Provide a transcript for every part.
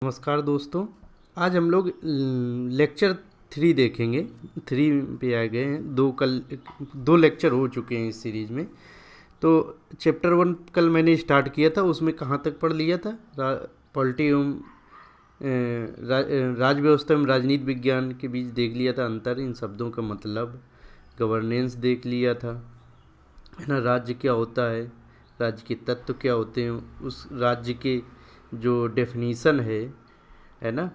नमस्कार दोस्तों। आज हम लोग लेक्चर 3 देखेंगे। 3 पे आ गए हैं। दो लेक्चर हो चुके हैं इस सीरीज में। तो चैप्टर 1 कल मैंने स्टार्ट किया था, उसमें कहाँ तक पढ़ लिया था? पॉलिटी एवं राज व्यवस्था एवं राजनीति विज्ञान के बीच देख लिया था अंतर, इन शब्दों का मतलब, गवर्नेंस देख लिया था, है ना। राज्य क्या होता है, राज्य के तत्व क्या होते हैं, उस राज्य के जो डेफिनीसन है ना,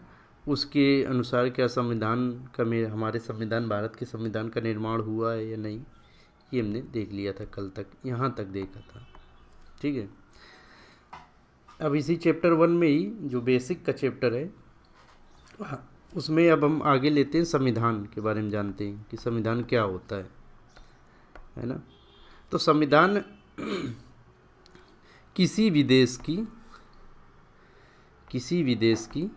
उसके अनुसार क्या संविधान का में हमारे संविधान, भारत के संविधान का निर्माण हुआ है या नहीं, ये हमने देख लिया था कल तक, यहाँ तक देखा था। ठीक है। अब इसी चैप्टर 1 में ही जो बेसिक का चैप्टर है, उसमें अब हम आगे लेते हैं, संविधान के बारे में जानते हैं कि संविधान क्या होता है ना। तो संविधान किसी भी देश की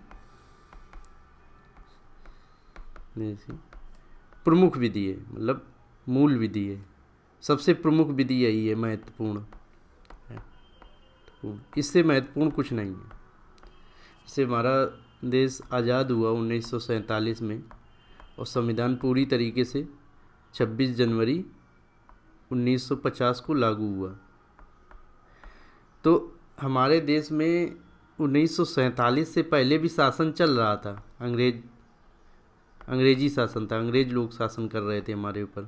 प्रमुख विधि है, मतलब मूल विधि है, सबसे प्रमुख विधि यही है, महत्वपूर्ण है। इससे महत्वपूर्ण कुछ नहीं है। इससे हमारा देश आज़ाद हुआ 1947 में, और संविधान पूरी तरीके से 26 जनवरी 1950 को लागू हुआ। तो हमारे देश में 1947 से पहले भी शासन चल रहा था, अंग्रेजी शासन था, अंग्रेज लोग शासन कर रहे थे हमारे ऊपर।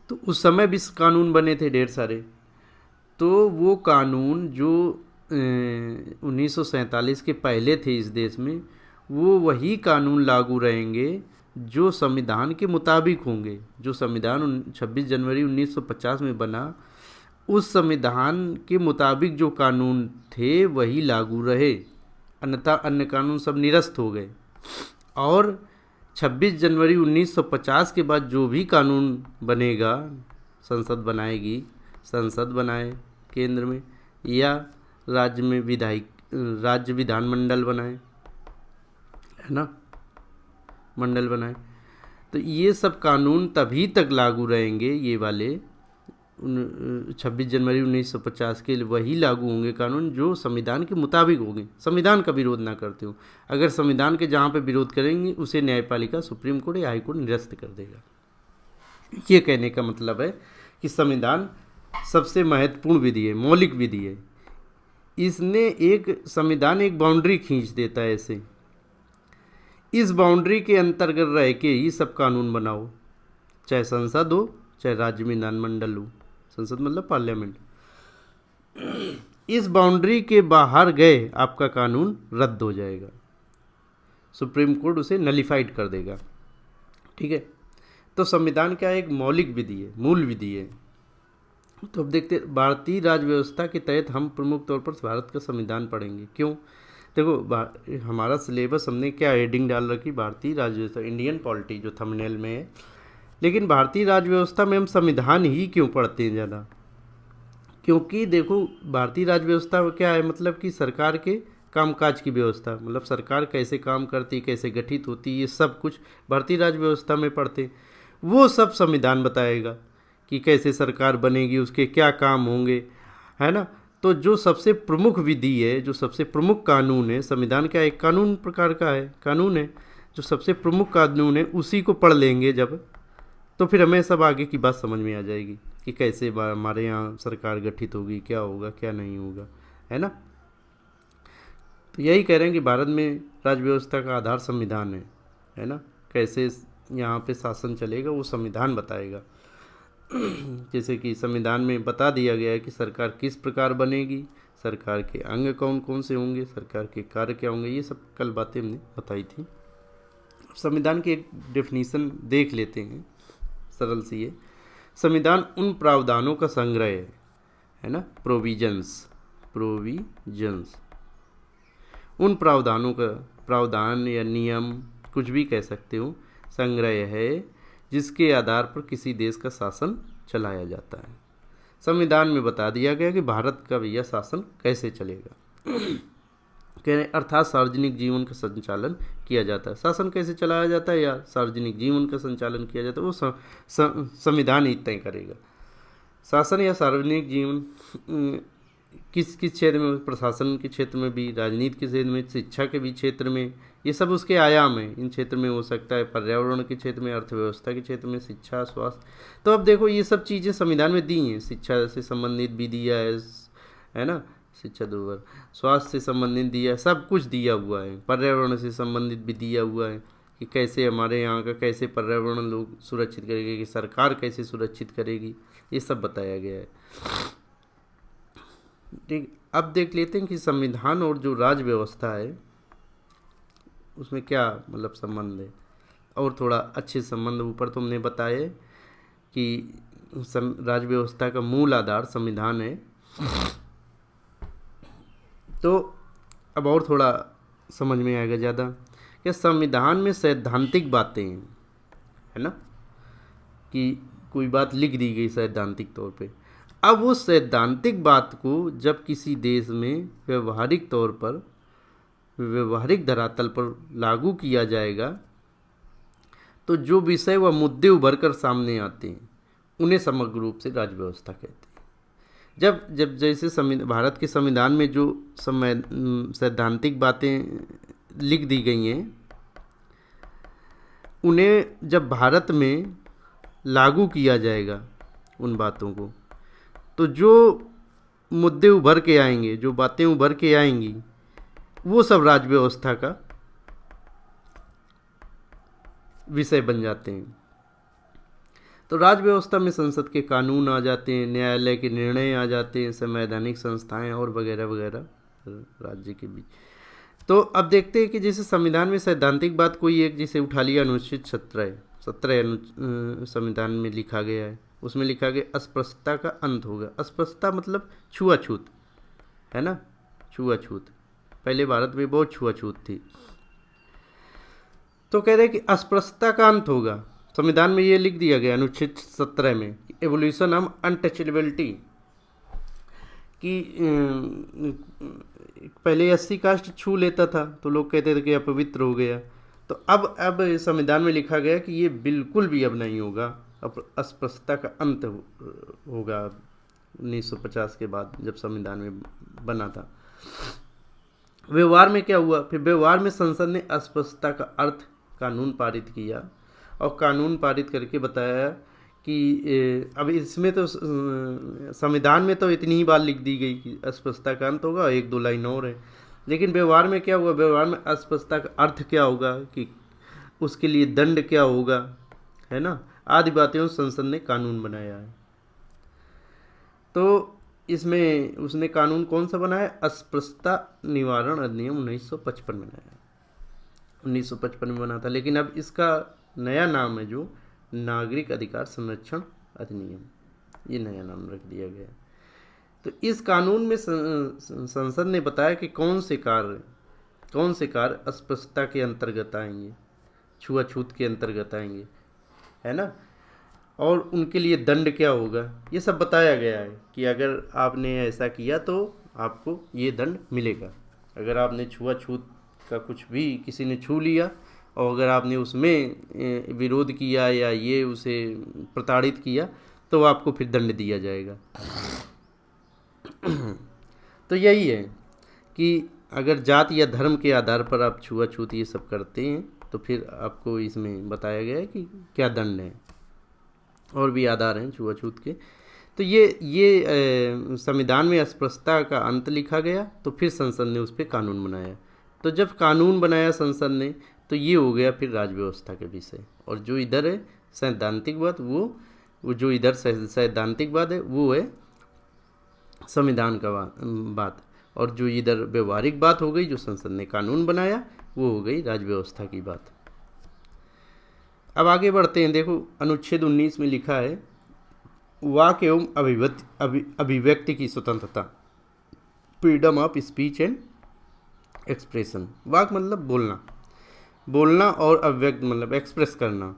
तो उस समय भी कानून बने थे ढेर सारे। तो वो कानून जो 1947 के पहले थे इस देश में, वो वही कानून लागू रहेंगे जो संविधान के मुताबिक होंगे। जो संविधान 26 जनवरी 1950 में बना, उस संविधान के मुताबिक जो कानून थे वही लागू रहे, अन्यथा अन्य कानून सब निरस्त हो गए। और 26 जनवरी 1950 के बाद जो भी कानून बनेगा, संसद बनाए केंद्र में, या राज्य में राज्य विधानमंडल बनाए, है ना, मंडल बनाए, तो ये सब कानून तभी तक लागू रहेंगे, ये वाले 26 जनवरी 1950 के वही लागू होंगे कानून जो संविधान के मुताबिक होंगे, संविधान का विरोध ना करते हो। अगर संविधान के जहाँ पे विरोध करेंगे, उसे न्यायपालिका, सुप्रीम कोर्ट या हाई कोर्ट निरस्त कर देगा। ये कहने का मतलब है कि संविधान सबसे महत्वपूर्ण विधि है, मौलिक विधि है। संविधान एक बाउंड्री खींच देता है ऐसे, इस बाउंड्री के अंतर्गत रह के ही सब कानून बनाओ, चाहे संसद हो चाहे राज्य विधानमंडल हो। संसद मतलब पार्लियामेंट। इस बाउंड्री के बाहर गए आपका कानून रद्द हो जाएगा, सुप्रीम कोर्ट उसे नलिफाइड कर देगा। ठीक है। तो संविधान क्या एक मौलिक विधि है, मूल विधि है। तो अब देखते, भारतीय राज्य व्यवस्था के तहत हम प्रमुख तौर पर भारत का संविधान पढ़ेंगे। क्यों? देखो, हमारा सिलेबस हमने क्या हेडिंग डाल रखी, भारतीय राज्य व्यवस्था, इंडियन पॉलिटी, जो थंबनेल में है। लेकिन भारतीय राज्य व्यवस्था में हम संविधान ही क्यों पढ़ते हैं ज़्यादा? क्योंकि देखो, भारतीय राज्य व्यवस्था क्या है, मतलब कि सरकार के कामकाज की व्यवस्था, मतलब सरकार कैसे काम करती, कैसे गठित होती, ये सब कुछ भारतीय राज्य व्यवस्था में पढ़ते। वो सब संविधान बताएगा कि कैसे सरकार बनेगी, उसके क्या काम होंगे, है ना। तो जो सबसे प्रमुख विधि है, जो सबसे प्रमुख कानून है, संविधान क्या एक कानून प्रकार का है, कानून है, जो सबसे प्रमुख कानून है, उसी को पढ़ लेंगे जब, तो फिर हमें सब आगे की बात समझ में आ जाएगी कि कैसे हमारे यहाँ सरकार गठित होगी, क्या होगा क्या नहीं होगा, है ना। तो यही कह रहे हैं कि भारत में राज्य व्यवस्था का आधार संविधान है ना। कैसे यहाँ पे शासन चलेगा वो संविधान बताएगा। जैसे कि संविधान में बता दिया गया है कि सरकार किस प्रकार बनेगी, सरकार के अंग कौन कौन से होंगे, सरकार के कार्य क्या होंगे, ये सब कल बातें हमने बताई थी। संविधान की एक डेफिनीशन देख लेते हैं, सरल सी है। संविधान उन प्रावधानों का संग्रह है ना, प्रोविजंस, उन प्रावधानों का, प्रावधान या नियम कुछ भी कह सकते हो, संग्रह है जिसके आधार पर किसी देश का शासन चलाया जाता है। संविधान में बता दिया गया कि भारत का भैया शासन कैसे चलेगा। कह रहे अर्थात सार्वजनिक जीवन का संचालन किया जाता है। शासन कैसे चलाया जाता है या सार्वजनिक जीवन का संचालन किया जाता है, वो संविधान ही तय करेगा। शासन या सार्वजनिक जीवन किस किस क्षेत्र में, प्रशासन के क्षेत्र में भी, राजनीति के क्षेत्र में, शिक्षा के भी क्षेत्र में, ये सब उसके आयाम हैं। इन क्षेत्र में हो सकता है पर्यावरण के क्षेत्र में, अर्थव्यवस्था के क्षेत्र में, शिक्षा, स्वास्थ्य। तो अब देखो ये सब चीज़ें संविधान में दी हैं। शिक्षा से संबंधित भी दिया है ना, शिक्षा 2 बार, स्वास्थ्य से संबंधित दिया, सब कुछ दिया हुआ है। पर्यावरण से संबंधित भी दिया हुआ है कि कैसे हमारे यहाँ का कैसे पर्यावरण लोग सुरक्षित करेंगे, कि सरकार कैसे सुरक्षित करेगी, ये सब बताया गया है। ठीक, अब देख लेते हैं कि संविधान और जो राज व्यवस्था है उसमें क्या मतलब संबंध है, और थोड़ा अच्छे संबंध। ऊपर तो हमने बताए कि राज व्यवस्था का मूल आधार संविधान है। तो अब और थोड़ा समझ में आएगा ज़्यादा कि संविधान में सैद्धांतिक बातें हैं, है ना, कि कोई बात लिख दी गई सैद्धांतिक तौर पे। अब वो सैद्धांतिक बात को जब किसी देश में व्यवहारिक तौर पर, व्यवहारिक धरातल पर लागू किया जाएगा, तो जो विषय व मुद्दे उभर कर सामने आते हैं उन्हें समग्र रूप से राज व्यवस्था कहते हैं। जब जैसे भारत के संविधान में जो सैद्धांतिक बातें लिख दी गई हैं, उन्हें जब भारत में लागू किया जाएगा उन बातों को, तो जो मुद्दे उभर के आएंगे, जो बातें उभर के आएंगी, वो सब राज व्यवस्था का विषय बन जाते हैं। तो राज व्यवस्था में संसद के कानून आ जाते हैं, न्यायालय के निर्णय आ जाते हैं, संवैधानिक संस्थाएं और वगैरह वगैरह राज्य के बीच। तो अब देखते हैं कि जैसे संविधान में सैद्धांतिक बात कोई एक जैसे उठा लिया, अनुच्छेद 17 संविधान में लिखा गया है, उसमें लिखा गया अस्पृश्यता का अंत होगा। अस्पृश्यता मतलब छुआछूत, है ना, छुआछूत। पहले भारत में बहुत छुआछूत थी, तो कह रहे कि अस्पृश्यता का अंत होगा। संविधान में ये लिख दिया गया अनुच्छेद 17 में, एवोल्यूशन ऑफ अनटचेबिलिटी, कि पहले 80 कास्ट छू लेता था तो लोग कहते थे कि अपवित्र हो गया। तो अब संविधान में लिखा गया कि ये बिल्कुल भी अब नहीं होगा, अब अस्पृश्यता का अंत होगा 1950 के बाद, जब संविधान में बना था। व्यवहार में क्या हुआ, फिर व्यवहार में संसद ने अस्पृश्यता का अर्थ कानून पारित किया, और कानून पारित करके बताया कि अब इसमें तो संविधान में तो इतनी ही बात लिख दी गई कि अस्पृश्यता का अंत होगा, 1-2 लाइन और है, लेकिन व्यवहार में क्या हुआ, व्यवहार में अस्पृश्यता का अर्थ क्या होगा, कि उसके लिए दंड क्या होगा, है ना, आदि बातें संसद ने कानून बनाया है। तो इसमें उसने कानून कौन सा बनाया, अस्पृश्यता निवारण अधिनियम 1955 बनाया, 1955 में बना था। लेकिन अब इसका नया नाम है जो नागरिक अधिकार संरक्षण अधिनियम, ये नया नाम रख दिया गया। तो इस कानून में संसद ने बताया कि कौन से कार्य अस्पृश्यता के अंतर्गत आएंगे, छुआछूत के अंतर्गत आएंगे, है ना, और उनके लिए दंड क्या होगा, ये सब बताया गया है कि अगर आपने ऐसा किया तो आपको ये दंड मिलेगा। अगर आपने छुआछूत का कुछ भी, किसी ने छू लिया और अगर आपने उसमें विरोध किया या ये उसे प्रताड़ित किया, तो आपको फिर दंड दिया जाएगा। तो यही है कि अगर जाति या धर्म के आधार पर आप छुआछूत ये सब करते हैं, तो फिर आपको इसमें बताया गया है कि क्या दंड है, और भी आधार हैं छुआछूत के। तो ये संविधान में अस्पृश्यता का अंत लिखा गया, तो फिर संसद ने उस पर कानून बनाया। तो जब कानून बनाया संसद ने, तो ये हो गया फिर राज व्यवस्था के विषय। और जो इधर है सैद्धांतिकवाद, वो जो इधर सैद्धांतिकवाद है वो है संविधान का बात, और जो इधर व्यवहारिक बात हो गई, जो संसद ने कानून बनाया, वो हो गई राज व्यवस्था की बात। अब आगे बढ़ते हैं। देखो अनुच्छेद 19 में लिखा है वाक एवं अभिव्यक्ति की स्वतंत्रता, freedom of speech and expression. वाक मतलब बोलना और अभिव्यक्त मतलब एक्सप्रेस करना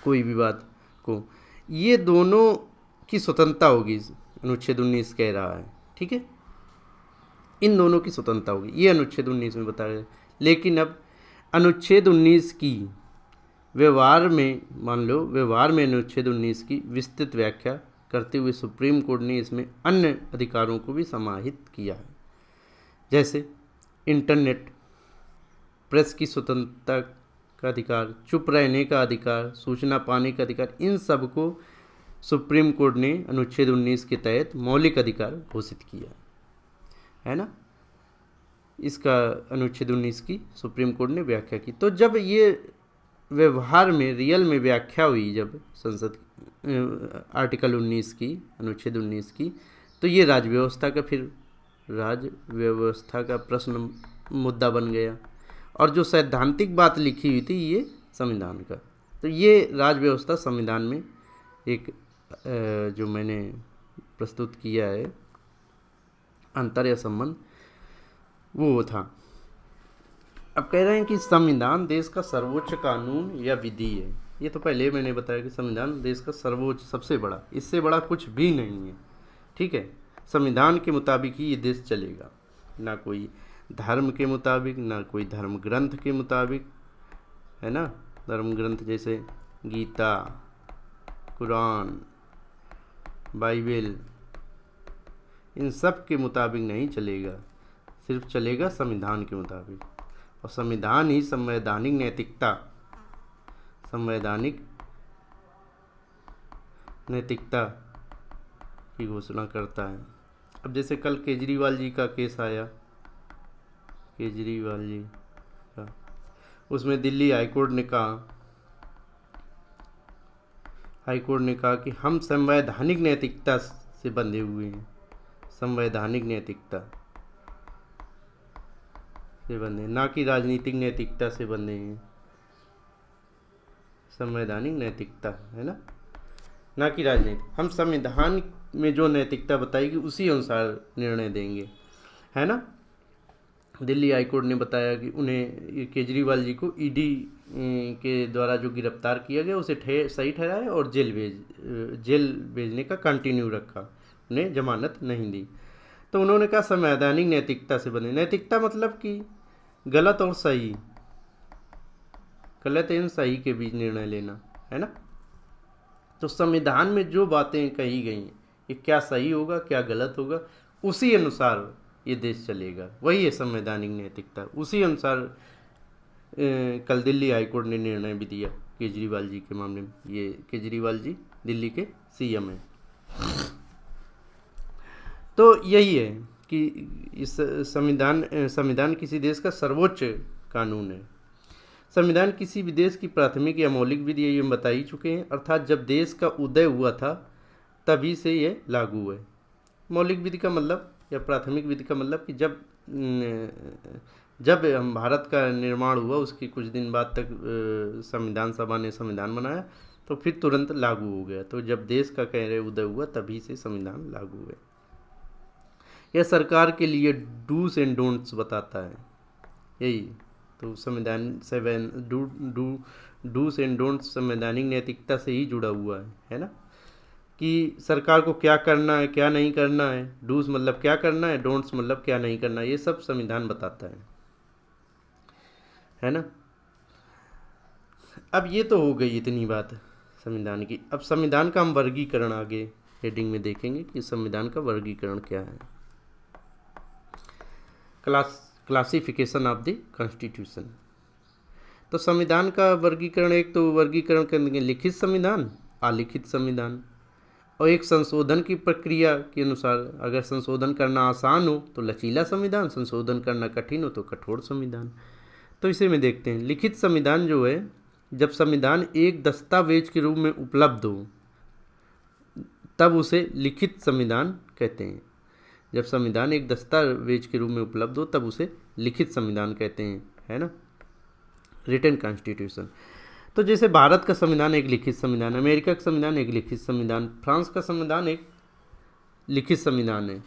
कोई भी बात को, ये दोनों की स्वतंत्रता होगी, अनुच्छेद 19 कह रहा है, ठीक है, इन दोनों की स्वतंत्रता होगी, ये अनुच्छेद 19 में बताया गया। लेकिन अब अनुच्छेद 19 की व्यवहार में, मान लो व्यवहार में अनुच्छेद 19 की विस्तृत व्याख्या करते हुए सुप्रीम कोर्ट ने इसमें अन्य अधिकारों को भी समाहित किया है, जैसे इंटरनेट, प्रेस की स्वतंत्रता का अधिकार, चुप रहने का अधिकार, सूचना पाने का अधिकार, इन सब को सुप्रीम कोर्ट ने अनुच्छेद 19 के तहत मौलिक अधिकार घोषित किया है ना। इसका अनुच्छेद 19 की सुप्रीम कोर्ट ने व्याख्या की। तो जब ये व्यवहार में रियल में व्याख्या हुई, जब संसद आर्टिकल 19 की, अनुच्छेद 19 की, तो ये राज्य व्यवस्था का प्रश्न मुद्दा बन गया। और जो सैद्धांतिक बात लिखी हुई थी ये संविधान का, तो ये राज्य व्यवस्था संविधान में एक जो मैंने प्रस्तुत किया है अंतर या संबंध, वो था। अब कह रहे हैं कि संविधान देश का सर्वोच्च कानून या विधि है। ये तो पहले मैंने बताया कि संविधान देश का सर्वोच्च, सबसे बड़ा, इससे बड़ा कुछ भी नहीं है, ठीक है। संविधान के मुताबिक ही ये देश चलेगा, ना कोई धर्म के मुताबिक, ना कोई धर्म ग्रंथ के मुताबिक, है ना। धर्म ग्रंथ जैसे गीता, कुरान, बाइबल, इन सब के मुताबिक नहीं चलेगा, सिर्फ चलेगा संविधान के मुताबिक। और संविधान ही संवैधानिक नैतिकता की घोषणा करता है। अब जैसे कल केजरीवाल जी का केस आया, केजरीवाल जी का, उसमें दिल्ली हाईकोर्ट ने कहा कि हम संवैधानिक नैतिकता से बंधे हुए हैं, संवैधानिक नैतिकता से बंधे, ना कि राजनीतिक नैतिकता से बंधे हैं। संवैधानिक नैतिकता है ना कि राजनीतिक। हम संविधान में जो नैतिकता बताएगी उसी अनुसार निर्णय देंगे, है ना। दिल्ली हाईकोर्ट ने बताया कि उन्हें, केजरीवाल जी को ईडी के द्वारा जो गिरफ्तार किया गया उसे सही ठहराया और जेल भेजने का कंटिन्यू रखा, उन्हें जमानत नहीं दी। तो उन्होंने कहा संवैधानिक नैतिकता से बने। नैतिकता मतलब कि गलत और सही, गलत एवं सही के बीच निर्णय लेना, है ना। तो संविधान में जो बातें कही गई हैं कि क्या सही होगा क्या गलत होगा, उसी अनुसार ये देश चलेगा, वही है संवैधानिक नैतिकता। उसी अनुसार कल दिल्ली हाईकोर्ट ने निर्णय भी दिया केजरीवाल जी के मामले में। ये केजरीवाल जी दिल्ली के सीएम हैं। तो यही है कि इस संविधान किसी देश का सर्वोच्च कानून है। संविधान किसी भी देश की प्राथमिक या मौलिक विधि है, ये हम बता ही चुके हैं। अर्थात जब देश का उदय हुआ था तभी से ये लागू है। मौलिक विधि का मतलब या प्राथमिक विधि का मतलब कि जब हम भारत का निर्माण हुआ उसके कुछ दिन बाद तक संविधान सभा ने संविधान बनाया, तो फिर तुरंत लागू हो गया। तो जब देश का कह रहे उदय हुआ तभी से संविधान लागू है। यह सरकार के लिए डूज एंड डोंट्स बताता है, यही तो संविधान डूज एंड डोंट्स संवैधानिक नैतिकता से ही जुड़ा हुआ है ना, कि सरकार को क्या करना है क्या नहीं करना है। डूज मतलब क्या करना है, डोंट्स मतलब क्या नहीं करना है, ये सब संविधान बताता है ना। अब ये तो हो गई इतनी बात संविधान की। अब संविधान का हम वर्गीकरण आगे हेडिंग में देखेंगे कि संविधान का वर्गीकरण क्या है। Classification of the constitution. तो संविधान का वर्गीकरण, एक तो वर्गीकरण करेंगे लिखित संविधान, अलिखित संविधान, और एक संशोधन की प्रक्रिया के अनुसार, अगर संशोधन करना आसान हो तो लचीला संविधान, संशोधन करना कठिन हो तो कठोर संविधान। तो इसे में देखते हैं। लिखित संविधान जो है, जब संविधान एक दस्तावेज के रूप में उपलब्ध हो तब उसे लिखित संविधान कहते हैं। जब संविधान एक दस्तावेज के रूप में उपलब्ध हो तब उसे लिखित संविधान कहते हैं, है ना, रिटन कॉन्स्टिट्यूशन। तो जैसे भारत का संविधान एक लिखित संविधान, अमेरिका का संविधान एक लिखित संविधान, फ्रांस का संविधान एक लिखित संविधान है।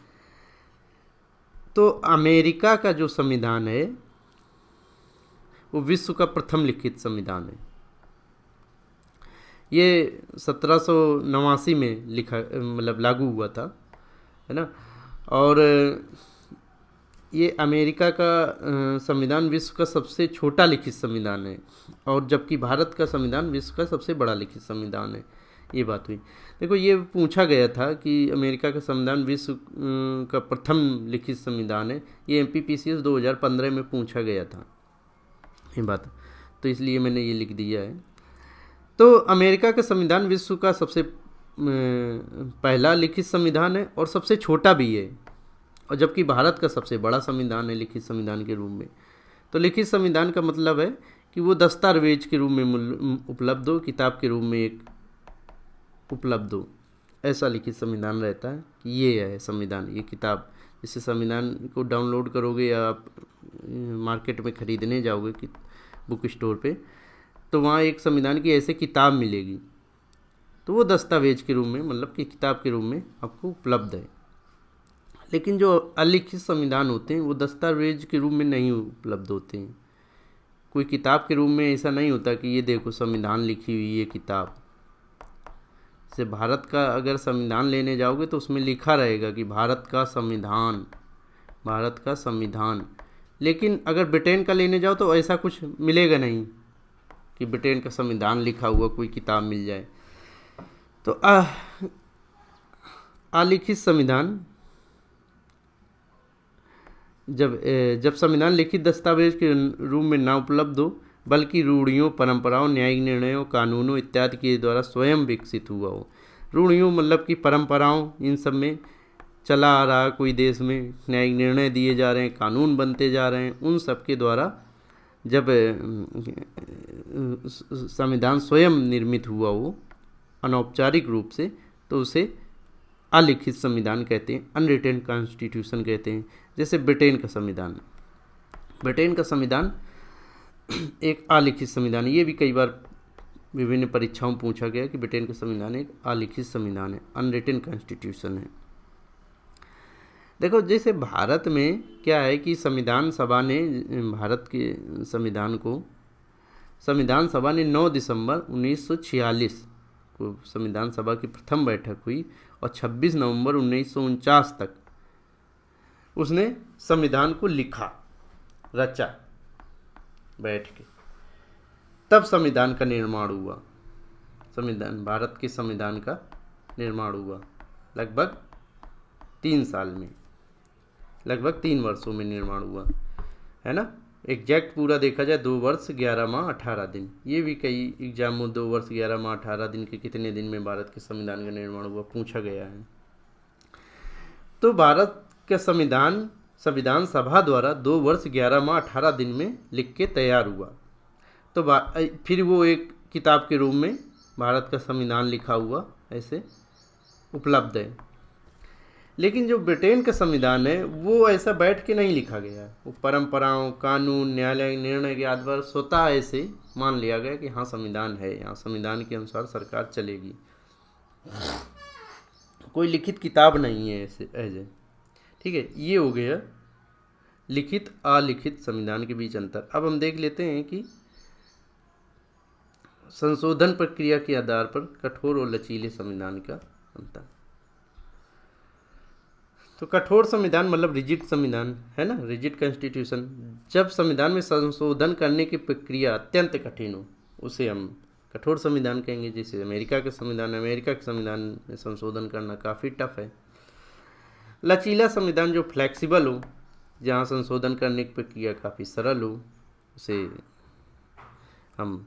तो अमेरिका का जो संविधान है वो विश्व का प्रथम लिखित संविधान है। ये 1789 में लिखा, मतलब लागू हुआ था, है ना। और ये अमेरिका का संविधान विश्व का सबसे छोटा लिखित संविधान है, और जबकि भारत का संविधान विश्व का सबसे बड़ा लिखित संविधान है। ये बात हुई। देखो ये पूछा गया था कि अमेरिका का संविधान विश्व का प्रथम लिखित संविधान है, ये MPPCS 2015 में पूछा गया था ये बात, तो इसलिए मैंने ये लिख दिया है। तो अमेरिका का संविधान विश्व का सबसे पहला लिखित संविधान है और सबसे छोटा भी है, और जबकि भारत का सबसे बड़ा संविधान है लिखित संविधान के रूप में। तो लिखित संविधान का मतलब है कि वो दस्तावेज के रूप में उपलब्ध हो, किताब के रूप में एक उपलब्ध हो, ऐसा लिखित संविधान रहता है कि ये है संविधान, ये किताब। जैसे संविधान को डाउनलोड करोगे या आप मार्केट में ख़रीदने जाओगे कि बुक स्टोर पे, तो वहाँ एक संविधान की ऐसे किताब मिलेगी, तो वो दस्तावेज के रूप में, मतलब कि किताब के रूप में आपको उपलब्ध है। लेकिन जो अलिखित संविधान होते हैं वो दस्तावेज के रूप में नहीं उपलब्ध होते हैं। कोई किताब के रूप में ऐसा नहीं होता कि ये देखो संविधान लिखी हुई ये किताब। जैसे भारत का अगर संविधान लेने जाओगे तो उसमें लिखा रहेगा कि भारत का संविधान, भारत का संविधान। लेकिन अगर ब्रिटेन का लेने जाओ तो ऐसा कुछ मिलेगा नहीं कि ब्रिटेन का संविधान लिखा हुआ कोई किताब मिल जाए। तो अलिखित संविधान, जब संविधान लिखित दस्तावेज के रूप में ना उपलब्ध हो, बल्कि रूढ़ियों, परंपराओं, न्यायिक निर्णयों, कानूनों इत्यादि के द्वारा स्वयं विकसित हुआ हो। रूढ़ियों मतलब कि परंपराओं, इन सब में चला आ रहा है, कोई देश में न्यायिक निर्णय दिए जा रहे हैं, कानून बनते जा रहे हैं, उन सब के द्वारा जब संविधान स्वयं निर्मित हुआ हो अनौपचारिक रूप से, तो उसे अलिखित संविधान कहते हैं, अनरिटन कॉन्स्टिट्यूशन कहते हैं। जैसे ब्रिटेन का संविधान, ब्रिटेन का संविधान एक अलिखित संविधान है। ये भी कई बार विभिन्न परीक्षाओं में पूछा गया कि ब्रिटेन का संविधान एक अलिखित संविधान है, अनरिटन कॉन्स्टिट्यूशन है। देखो जैसे भारत में क्या है कि संविधान सभा ने, भारत के संविधान को संविधान सभा ने 9 दिसंबर 1946 को संविधान सभा की प्रथम बैठक हुई और 26 नवंबर 1949 तक उसने संविधान को लिखा, रचा बैठ के, तब संविधान का निर्माण हुआ। संविधान, भारत के संविधान का निर्माण हुआ लगभग 3 साल में, लगभग 3 वर्षों में निर्माण हुआ, है ना। एग्जैक्ट पूरा देखा जाए 2 वर्ष 11 माह 18 दिन। ये भी कई एग्जाम में 2 वर्ष 11 माह 18 दिन के कितने दिन में भारत के संविधान का निर्माण हुआ पूछा गया है। तो भारत का संविधान संविधान सभा द्वारा 2 वर्ष 11 माह 18 दिन में लिख के तैयार हुआ। तो फिर वो एक किताब के रूप में भारत का संविधान लिखा हुआ ऐसे उपलब्ध है। लेकिन जो ब्रिटेन का संविधान है वो ऐसा बैठ के नहीं लिखा गया है, वो परंपराओं, कानून, न्यायालय निर्णय के आधार पर स्वतः ऐसे मान लिया गया कि हाँ संविधान है, यहाँ संविधान के अनुसार सरकार चलेगी। कोई लिखित किताब नहीं है ऐसे, ठीक है। ये हो गया लिखित अलिखित संविधान के बीच अंतर। अब हम देख लेते हैं कि संशोधन प्रक्रिया के आधार पर कठोर और लचीले संविधान का अंतर। तो कठोर संविधान मतलब रिजिड संविधान, है ना, रिजिड कॉन्स्टिट्यूशन। जब संविधान में संशोधन करने की प्रक्रिया अत्यंत कठिन हो उसे हम कठोर संविधान कहेंगे। जैसे अमेरिका का संविधान, अमेरिका के संविधान में संशोधन करना काफ़ी टफ है। लचीला संविधान जो फ्लेक्सिबल हो, जहाँ संशोधन करने की प्रक्रिया काफ़ी सरल हो, उसे हम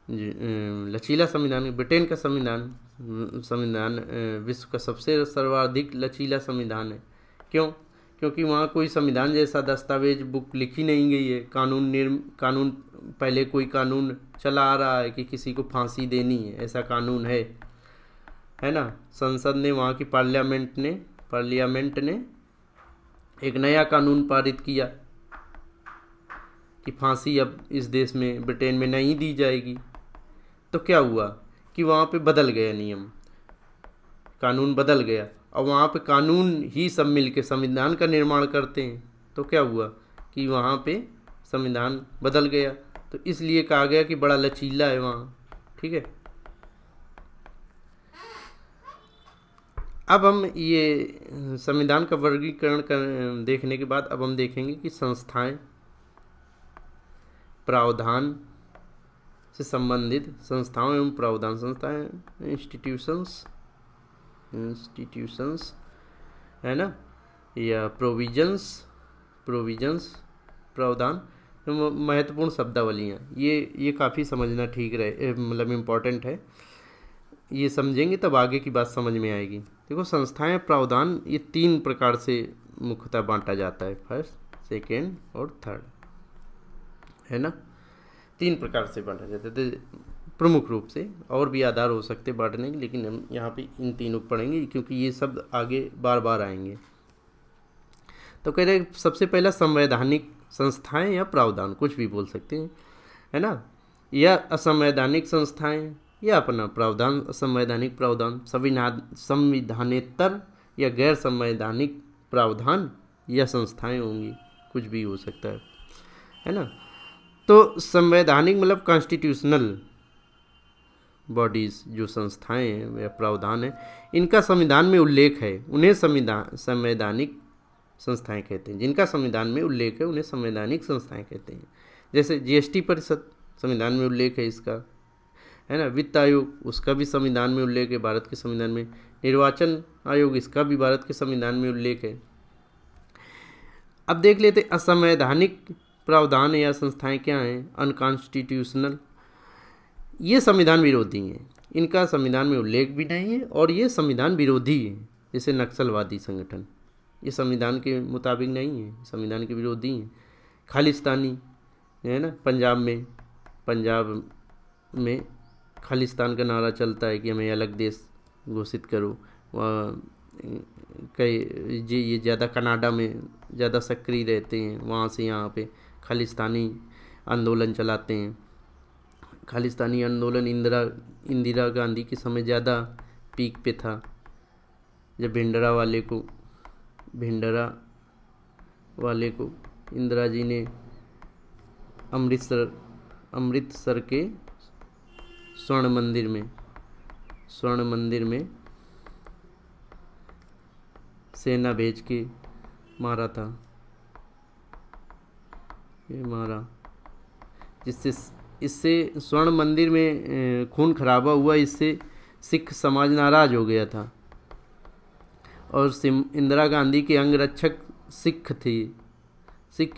लचीला संविधान। ब्रिटेन का संविधान विश्व का सबसे सर्वाधिक लचीला संविधान है। क्यों? क्योंकि वहाँ कोई संविधान जैसा दस्तावेज बुक लिखी नहीं गई है। कानून पहले कोई कानून चला आ रहा है कि किसी को फांसी देनी है, ऐसा कानून है ना। संसद ने, वहाँ की पार्लियामेंट ने एक नया कानून पारित किया कि फांसी अब इस देश में, ब्रिटेन में नहीं दी जाएगी। तो क्या हुआ कि वहाँ पे बदल गया नियम, कानून बदल गया, और वहाँ पे कानून ही सब मिलके संविधान का निर्माण करते हैं। तो क्या हुआ कि वहाँ पे संविधान बदल गया। तो इसलिए कहा गया कि बड़ा लचीला है वहाँ, ठीक है। अब हम ये संविधान का वर्गीकरण देखने के बाद अब हम देखेंगे कि संस्थाएं, प्रावधान से संबंधित संस्थाओं एवं प्रावधान संस्थाएं इंस्टीट्यूशंस है ना, या प्रोविजंस प्रावधान, महत्वपूर्ण शब्दावलियाँ, ये काफ़ी समझना ठीक रहे, मतलब इम्पॉर्टेंट है। ये समझेंगे तब आगे की बात समझ में आएगी। देखो संस्थाएं प्रावधान ये 3 प्रकार से मुख्यतः बांटा जाता है, फर्स्ट, सेकेंड और थर्ड, है ना। 3 प्रकार से बांटा जाता है प्रमुख रूप से, और भी आधार हो सकते बांटने के, लेकिन हम यहाँ पे इन तीनों पढ़ेंगे क्योंकि ये शब्द आगे बार बार आएंगे। तो कह रहे सबसे पहला संवैधानिक संस्थाएं या प्रावधान, कुछ भी बोल सकते हैं, है ना, या असंवैधानिक संस्थाएं या अपना प्रावधान, असंवैधानिक प्रावधान, संविधानेतर या गैर संवैधानिक प्रावधान या संस्थाएं होंगी, कुछ भी हो सकता है ना। तो संवैधानिक मतलब कॉन्स्टिट्यूशनल बॉडीज़, जो संस्थाएं हैं या प्रावधान है, इनका संविधान में उल्लेख है, उन्हें संवैधानिक संस्थाएं कहते हैं। जिनका संविधान में उल्लेख है उन्हें संवैधानिक संस्थाएं कहते हैं। जैसे जीएसटी परिषद, संविधान में उल्लेख है इसका, है ना। वित्त आयोग, उसका भी संविधान में उल्लेख है, भारत के संविधान में। निर्वाचन आयोग, इसका भी भारत के संविधान में उल्लेख है। अब देख लेते असंवैधानिक प्रावधान या संस्थाएं क्या हैं, अनकॉन्स्टिट्यूशनल। ये संविधान विरोधी हैं, इनका संविधान में उल्लेख भी नहीं है और ये संविधान विरोधी है। जैसे नक्सलवादी संगठन, ये संविधान के मुताबिक नहीं है, संविधान के विरोधी हैं। खालिस्तानी है ना, पंजाब में खालिस्तान का नारा चलता है कि हमें अलग देश घोषित करो। वहाँ कई ये ज़्यादा कनाडा में ज़्यादा सक्रिय रहते हैं, वहाँ से यहाँ पे खालिस्तानी आंदोलन चलाते हैं। खालिस्तानी आंदोलन इंदिरा गांधी के समय ज़्यादा पीक पे था, जब भिंडरा वाले को इंदिरा जी ने अमृतसर के स्वर्ण मंदिर में सेना भेज के मारा था, इससे स्वर्ण मंदिर में खून खराबा हुआ, इससे सिख समाज नाराज हो गया था। और इंदिरा गांधी के अंगरक्षक सिख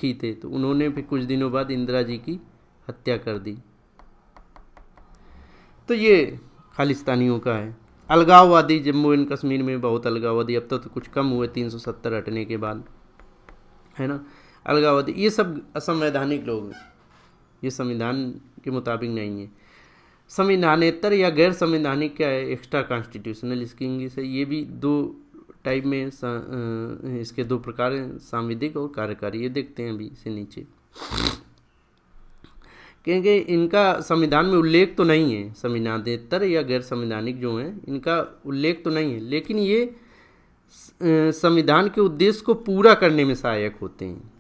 ही थे, तो उन्होंने फिर कुछ दिनों बाद इंदिरा जी की हत्या कर दी। तो ये खालिस्तानियों का है। अलगाववादी, जम्मू एंड कश्मीर में बहुत अलगाववादी, अब तो कुछ कम हुए 370 हटने के बाद, है ना। अलगाववादी ये सब असंवैधानिक लोग, ये संविधान के मुताबिक नहीं है। संविधानेतर या गैर संवैधानिक क्या है, एक्स्ट्रा कॉन्स्टिट्यूशनल इसकी इंग्लिश है। ये भी 2 टाइप में इसके 2 प्रकार हैं, सांविधिक और कार्यकारी। ये देखते हैं अभी से नीचे, क्योंकि इनका संविधान में उल्लेख तो नहीं है, संविधानेतर या गैर संवैधानिक जो हैं इनका उल्लेख तो नहीं है, लेकिन ये संविधान के उद्देश्य को पूरा करने में सहायक होते हैं।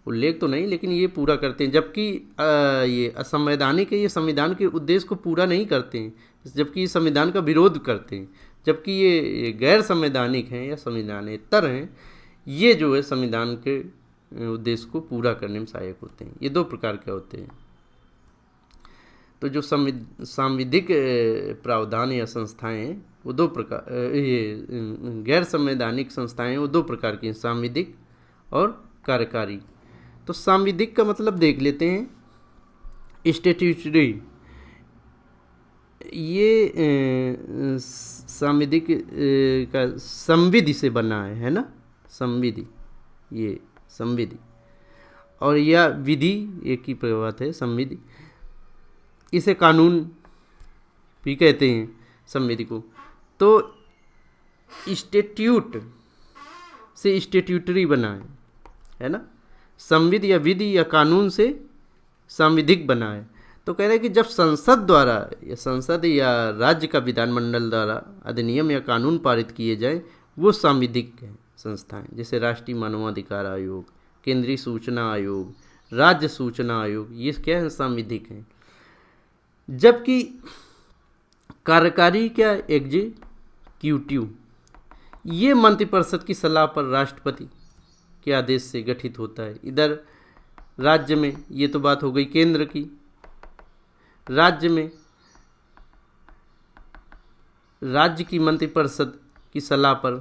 उल्लेख तो नहीं, लेकिन ये पूरा करते हैं। जबकि ये असंवैधानिक है, ये संविधान के उद्देश्य को पूरा नहीं करते हैं, जबकि ये संविधान का विरोध करते हैं। जबकि ये गैर संवैधानिक हैं या संविधानेतर हैं, ये जो है संविधान के उद्देश्य को पूरा करने में सहायक होते हैं। ये 2 प्रकार के होते हैं। तो जो सांविधिक प्रावधान या संस्थाएं हैं वो 2 प्रकार, ये गैर संवैधानिक संस्थाएं वो 2 प्रकार की हैं, सांविधिक और कार्यकारी। तो सांविधिक का मतलब देख लेते हैं, स्टैट्यूटरी। ये सांविधिक का संविधि से बना है ना, संविधि, ये संविधि, और यह विधि एक ही बात है, संविधि। इसे कानून भी कहते हैं संविधि को। तो स्टैट्यूट से स्टैट्यूटरी बना है ना, संविधि या विधि या कानून से सांविधिक बना है। तो कह रहे हैं कि जब संसद या राज्य का विधानमंडल द्वारा अधिनियम या कानून पारित किए जाए वो सांविधिक संस्थाएं, जैसे राष्ट्रीय मानवाधिकार आयोग, केंद्रीय सूचना आयोग, राज्य सूचना आयोग, ये क्या है, सांविधिक हैं। जबकि कार्यकारी क्या, एग्जीक्यूटिव, ये मंत्रिपरिषद की सलाह पर राष्ट्रपति के आदेश से गठित होता है। इधर राज्य में, ये तो बात हो गई केंद्र की, राज्य में राज्य की मंत्रिपरिषद की सलाह पर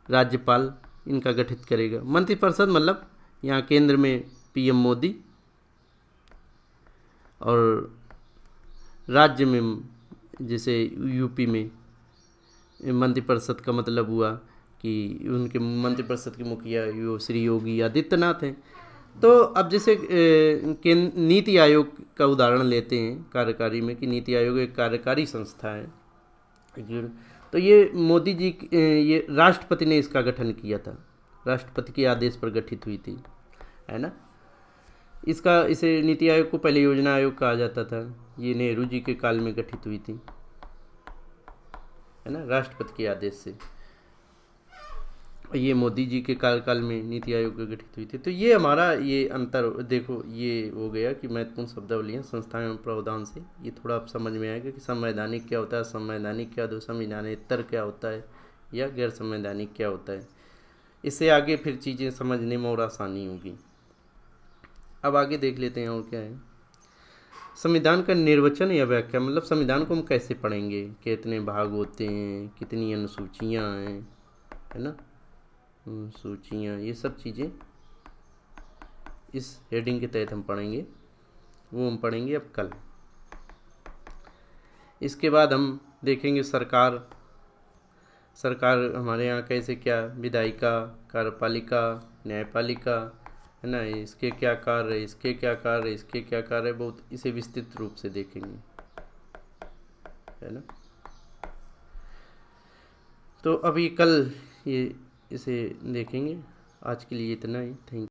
राज्यपाल इनका गठित करेगा। मंत्रिपरिषद मतलब यहाँ केंद्र में पीएम मोदी, और राज्य में जैसे यूपी में मंत्रिपरिषद का मतलब हुआ कि उनके मंत्रिपरिषद के मुखिया श्री योगी आदित्यनाथ हैं। तो अब जैसे नीति आयोग का उदाहरण लेते हैं कार्यकारी में, कि नीति आयोग एक कार्यकारी संस्था है। तो ये मोदी जी, ये राष्ट्रपति ने इसका गठन किया था, राष्ट्रपति के आदेश पर गठित हुई थी, है ना। इसे नीति आयोग को पहले योजना आयोग कहा जाता था। ये नेहरू जी के काल में गठित हुई थी, है ना, राष्ट्रपति के आदेश से। ये मोदी जी के कार्यकाल में नीति आयोग गठित हुई थी। तो ये हमारा ये अंतर देखो, ये हो गया कि महत्वपूर्ण शब्दावलियाँ संस्थाएं एवं प्रावधान से। ये थोड़ा आप समझ में आएगा कि संवैधानिक क्या होता है, संवैधानिक क्या, दो संविधानेतर क्या होता है, या गैर संवैधानिक क्या होता है। इससे आगे फिर चीज़ें समझने में और आसानी होगी। अब आगे देख लेते हैं और क्या है। संविधान का निर्वचन या व्याख्या, मतलब संविधान को हम कैसे पढ़ेंगे, कितने भाग होते हैं, कितनी अनुसूचियाँ हैं, है ना, सूचियाँ, ये सब चीज़ें इस हेडिंग के तहत हम पढ़ेंगे। वो हम पढ़ेंगे अब कल। इसके बाद हम देखेंगे सरकार हमारे यहाँ कैसे, क्या विधायिका, कार्यपालिका, न्यायपालिका, है ना, इसके क्या कार्य है, इसके क्या कार्य है, इसके क्या कार्य है, बहुत इसे विस्तृत रूप से देखेंगे, है ना। तो अभी कल ये इसे देखेंगे। आज के लिए इतना ही। Thank you.